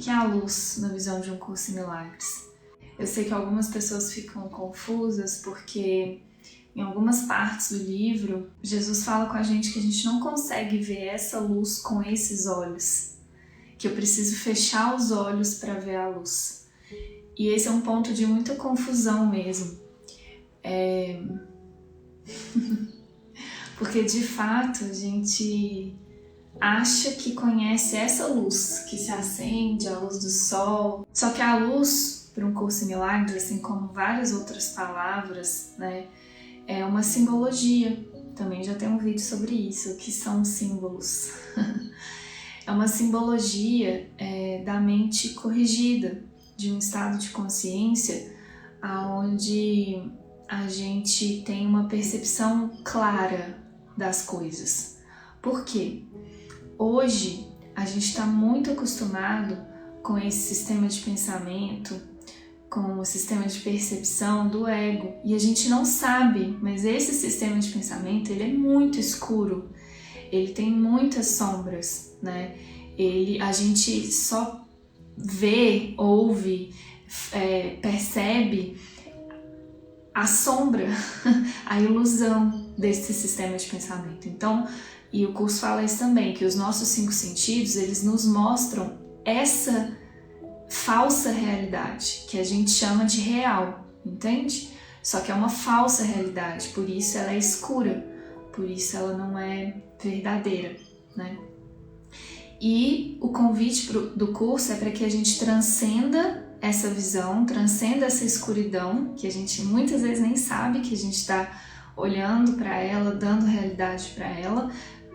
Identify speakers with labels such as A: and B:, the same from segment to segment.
A: que é a luz na visão de um Curso em Milagres? Eu sei que algumas pessoas ficam confusas porque em algumas partes do livro, Jesus fala com a gente não consegue ver essa luz com esses olhos, que eu preciso fechar os olhos para ver a luz. E esse é um ponto de muita confusão mesmo. Porque de fato a gente acha que conhece essa luz que se acende, a luz do sol. Só que a luz, para um Curso em Milagres, assim como várias outras palavras, né, é uma simbologia. Também já tem um vídeo sobre isso, o que são símbolos. É uma simbologia da mente corrigida, de um estado de consciência onde a gente tem uma percepção clara das coisas. Por quê? Hoje a gente está muito acostumado com esse sistema de pensamento, com o sistema de percepção do ego, e a gente não sabe, mas esse sistema de pensamento ele é muito escuro, ele tem muitas sombras, né? A gente só vê, ouve, percebe a sombra, a ilusão desse sistema de pensamento. Então, e o curso fala isso também, que os nossos 5 sentidos, eles nos mostram essa falsa realidade, que a gente chama de real, entende? Só que é uma falsa realidade, por isso ela é escura, por isso ela não é verdadeira, né? E o convite do curso é para que a gente transcenda essa visão, transcenda essa escuridão, que a gente muitas vezes nem sabe que a gente está olhando para ela, dando realidade para ela,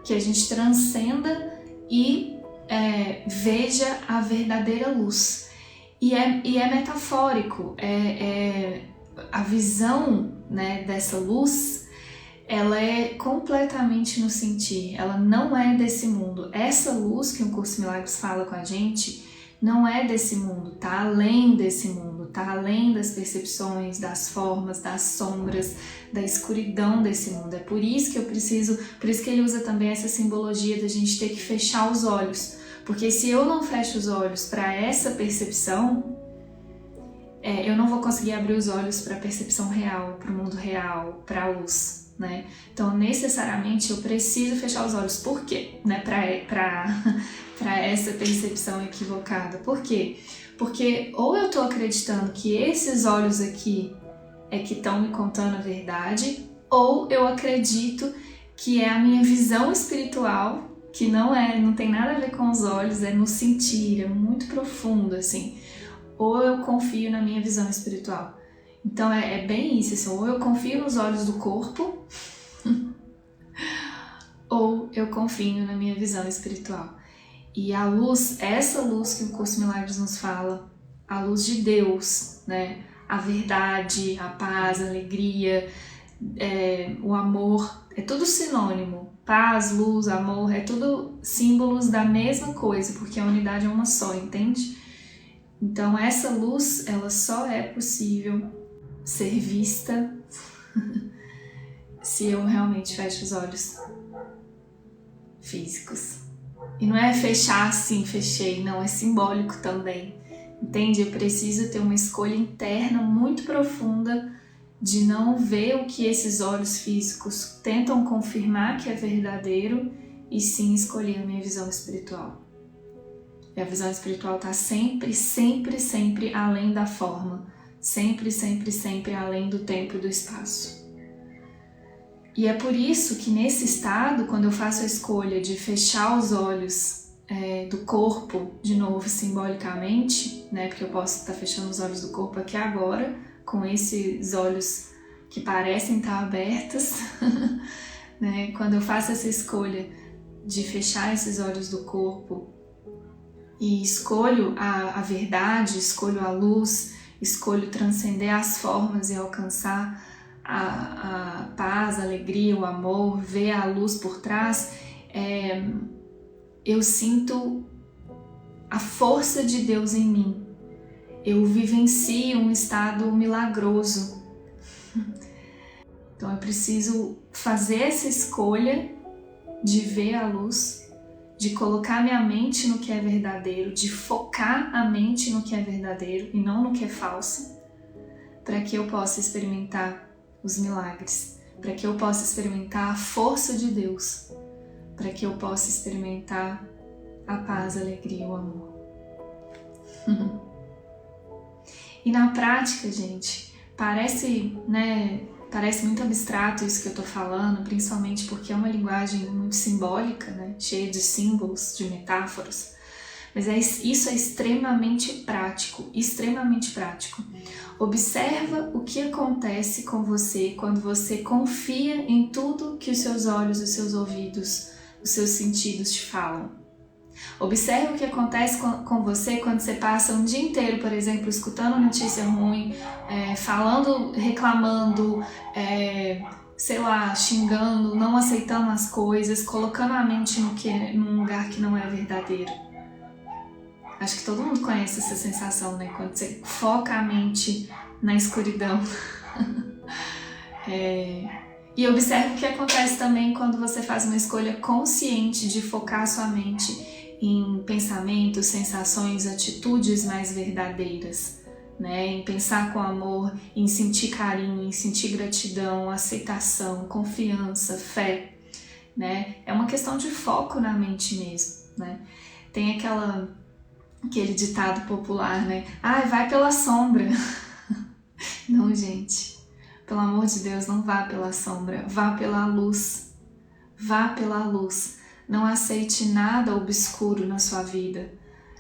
A: que a gente transcenda e veja a verdadeira luz. E é metafórico, a visão, né, dessa luz, ela é completamente no sentir, ela não é desse mundo. Essa luz que o Curso em Milagres fala com a gente não é desse mundo, tá além desse mundo, tá além das percepções, das formas, das sombras, da escuridão desse mundo. É por isso que ele usa também essa simbologia da gente ter que fechar os olhos, porque se eu não fecho os olhos para essa percepção, eu não vou conseguir abrir os olhos para a percepção real, para o mundo real, para a luz, né? Então, necessariamente, eu preciso fechar os olhos. Por quê? Né? Para essa percepção equivocada. Por quê? Porque ou eu estou acreditando que esses olhos aqui é que estão me contando a verdade, ou eu acredito que é a minha visão espiritual, que não tem nada a ver com os olhos, é no sentir, é muito profundo, assim. Ou eu confio na minha visão espiritual. Então é bem isso, assim, ou eu confio nos olhos do corpo, ou eu confio na minha visão espiritual. E a luz, essa luz que o Curso Milagres nos fala, a luz de Deus, né? A verdade, a paz, a alegria, o amor, é tudo sinônimo. Paz, luz, amor, é tudo símbolos da mesma coisa, porque a unidade é uma só, entende? Então essa luz, ela só é possível ser vista se eu realmente fecho os olhos físicos. E não é fechar assim, fechei, não, é simbólico também, entende? Eu preciso ter uma escolha interna muito profunda de não ver o que esses olhos físicos tentam confirmar que é verdadeiro e sim escolher a minha visão espiritual. E a visão espiritual está sempre, sempre, sempre além da forma, sempre, sempre, sempre além do tempo e do espaço. E é por isso que nesse estado, quando eu faço a escolha de fechar os olhos do corpo, de novo simbolicamente, né, porque eu posso estar fechando os olhos do corpo aqui agora, com esses olhos que parecem estar abertos, né, quando eu faço essa escolha de fechar esses olhos do corpo e escolho a verdade, escolho a luz, escolho transcender as formas e alcançar a paz, a alegria, o amor, ver a luz por trás, eu sinto a força de Deus em mim. Eu vivencio um estado milagroso. Então eu preciso fazer essa escolha de ver a luz, de colocar minha mente no que é verdadeiro, de focar a mente no que é verdadeiro e não no que é falso, para que eu possa experimentar os milagres, para que eu possa experimentar a força de Deus, para que eu possa experimentar a paz, a alegria e o amor. E na prática, gente, parece muito abstrato isso que eu tô falando, principalmente porque é uma linguagem muito simbólica, né? Cheia de símbolos, de metáforas. Mas isso é extremamente prático, extremamente prático. Observa o que acontece com você quando você confia em tudo que os seus olhos, os seus ouvidos, os seus sentidos te falam. Observe o que acontece com você quando você passa um dia inteiro, por exemplo, escutando notícia ruim, falando, reclamando, xingando, não aceitando as coisas, colocando a mente num lugar que não é verdadeiro. Acho que todo mundo conhece essa sensação, né? Quando você foca a mente na escuridão. E observe o que acontece também quando você faz uma escolha consciente de focar sua mente em pensamentos, sensações, atitudes mais verdadeiras, né? Em pensar com amor, em sentir carinho, em sentir gratidão, aceitação, confiança, fé, né? É uma questão de foco na mente mesmo, né? Tem aquele ditado popular, né? Vai pela sombra. Não, gente. Pelo amor de Deus, não vá pela sombra. Vá pela luz. Vá pela luz. Não aceite nada obscuro na sua vida.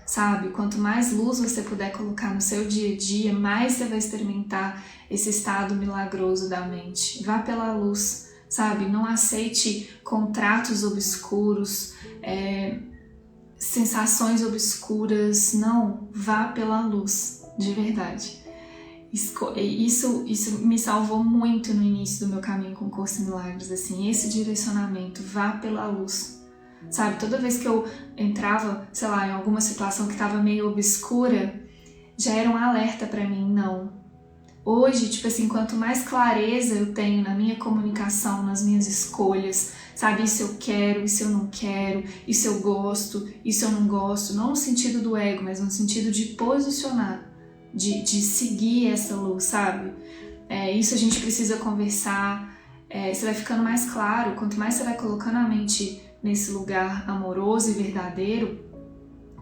A: Sabe? Quanto mais luz você puder colocar no seu dia a dia, mais você vai experimentar esse estado milagroso da mente. Vá pela luz. Sabe? Não aceite contratos obscuros, sensações obscuras, não, vá pela luz, de verdade. Isso me salvou muito no início do meu caminho com o Curso em Milagres, assim, esse direcionamento, vá pela luz. Sabe, toda vez que eu entrava, em alguma situação que estava meio obscura, já era um alerta para mim, não. Hoje, quanto mais clareza eu tenho na minha comunicação, nas minhas escolhas, sabe, isso eu quero, isso eu não quero, isso eu gosto, isso eu não gosto, não no sentido do ego, mas no sentido de posicionar, de seguir essa luz, sabe? Isso a gente precisa conversar, você vai ficando mais claro, quanto mais você vai colocando a mente nesse lugar amoroso e verdadeiro,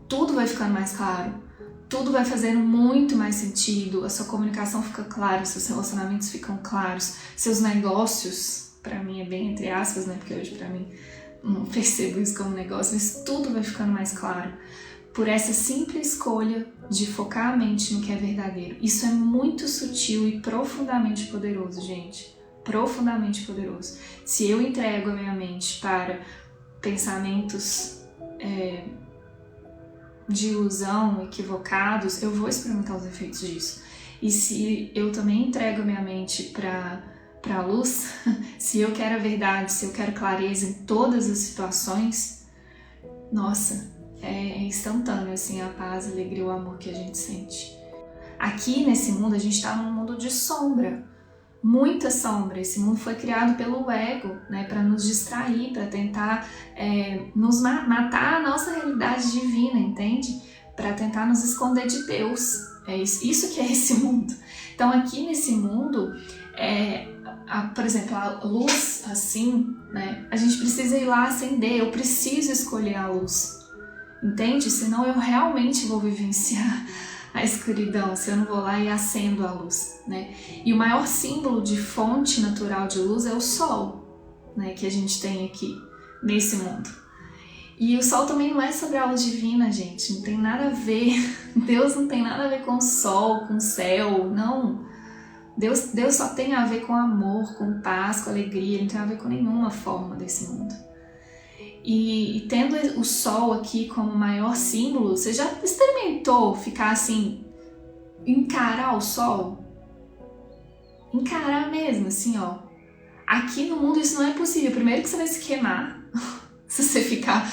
A: tudo vai ficando mais claro, tudo vai fazendo muito mais sentido, a sua comunicação fica clara, seus relacionamentos ficam claros, seus negócios, pra mim é bem entre aspas, né, porque hoje pra mim não percebo isso como negócio, mas tudo vai ficando mais claro, por essa simples escolha de focar a mente no que é verdadeiro. Isso é muito sutil e profundamente poderoso, gente, profundamente poderoso. Se eu entrego a minha mente para pensamentos de ilusão, equivocados, eu vou experimentar os efeitos disso. E se eu também entrego a minha mente para a luz, se eu quero a verdade, se eu quero clareza em todas as situações, nossa, é instantâneo assim a paz, a alegria e o amor que a gente sente. Aqui nesse mundo, a gente está num mundo de sombra, muita sombra. Esse mundo foi criado pelo ego, né, para nos distrair, para tentar nos matar a nossa realidade divina, entende? Para tentar nos esconder de Deus. É isso que é esse mundo. Então aqui nesse mundo, por exemplo, a luz assim, né, a gente precisa ir lá acender, eu preciso escolher a luz, entende? Senão eu realmente vou vivenciar a escuridão, se eu não vou lá e acendo a luz, né? E o maior símbolo de fonte natural de luz é o sol, né, que a gente tem aqui nesse mundo. E o sol também não é sobre a luz divina, gente, não tem nada a ver, Deus não tem nada a ver com o sol, com o céu, não. Deus só tem a ver com amor, com paz, com alegria, ele não tem a ver com nenhuma forma desse mundo. E tendo o sol aqui como maior símbolo, você já experimentou ficar assim, encarar o sol? Encarar mesmo, assim, ó. Aqui no mundo isso não é possível. Primeiro que você vai se queimar, se você ficar,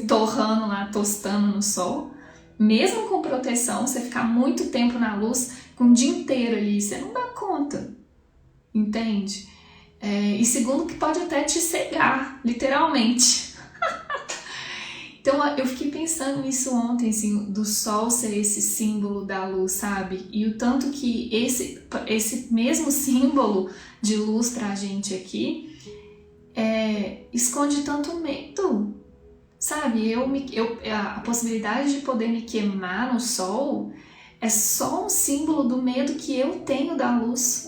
A: torrando lá, tostando no sol. Mesmo com proteção, você ficar muito tempo na luz, com o dia inteiro ali, você não dá conta, entende? E segundo que pode até te cegar, literalmente. Então eu fiquei pensando nisso ontem, assim, do sol ser esse símbolo da luz, sabe? E o tanto que esse mesmo símbolo de luz pra gente aqui esconde tanto medo, sabe? A possibilidade de poder me queimar no sol é só um símbolo do medo que eu tenho da luz,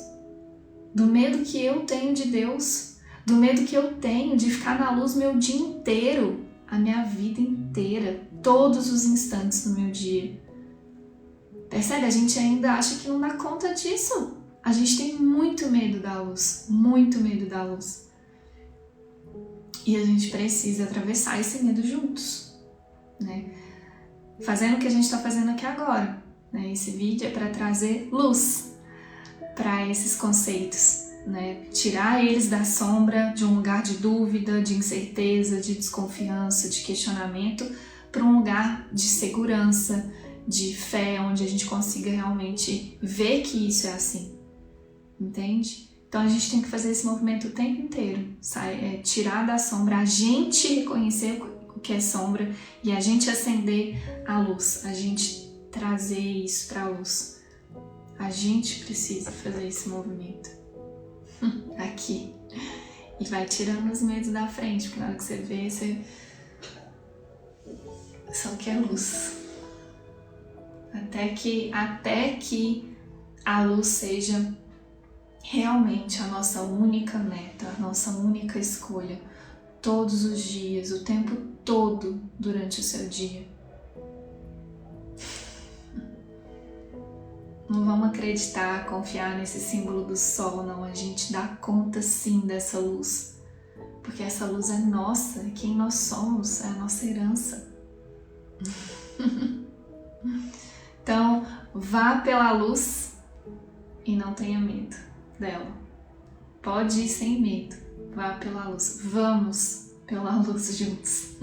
A: do medo que eu tenho de Deus, do medo que eu tenho de ficar na luz meu dia inteiro, a minha vida inteira, todos os instantes do meu dia. Percebe? A gente ainda acha que não dá conta disso. A gente tem muito medo da luz, muito medo da luz. E a gente precisa atravessar esse medo juntos, né? Fazendo o que a gente está fazendo aqui agora, né? Esse vídeo é para trazer luz para esses conceitos, né? Tirar eles da sombra, de um lugar de dúvida, de incerteza, de desconfiança, de questionamento, para um lugar de segurança, de fé, onde a gente consiga realmente ver que isso é assim, entende? Então a gente tem que fazer esse movimento o tempo inteiro, tirar da sombra, a gente reconhecer o que é sombra e a gente acender a luz, a gente trazer isso para a luz. A gente precisa fazer esse movimento aqui e vai tirando os medos da frente, porque na hora que você vê, você só quer luz. Até que a luz seja realmente a nossa única meta, a nossa única escolha, todos os dias, o tempo todo durante o seu dia. Não vamos acreditar, confiar nesse símbolo do sol, não. A gente dá conta sim dessa luz, porque essa luz é nossa, é quem nós somos, é a nossa herança. Então, vá pela luz e não tenha medo dela. Pode ir sem medo, vá pela luz. Vamos pela luz juntos.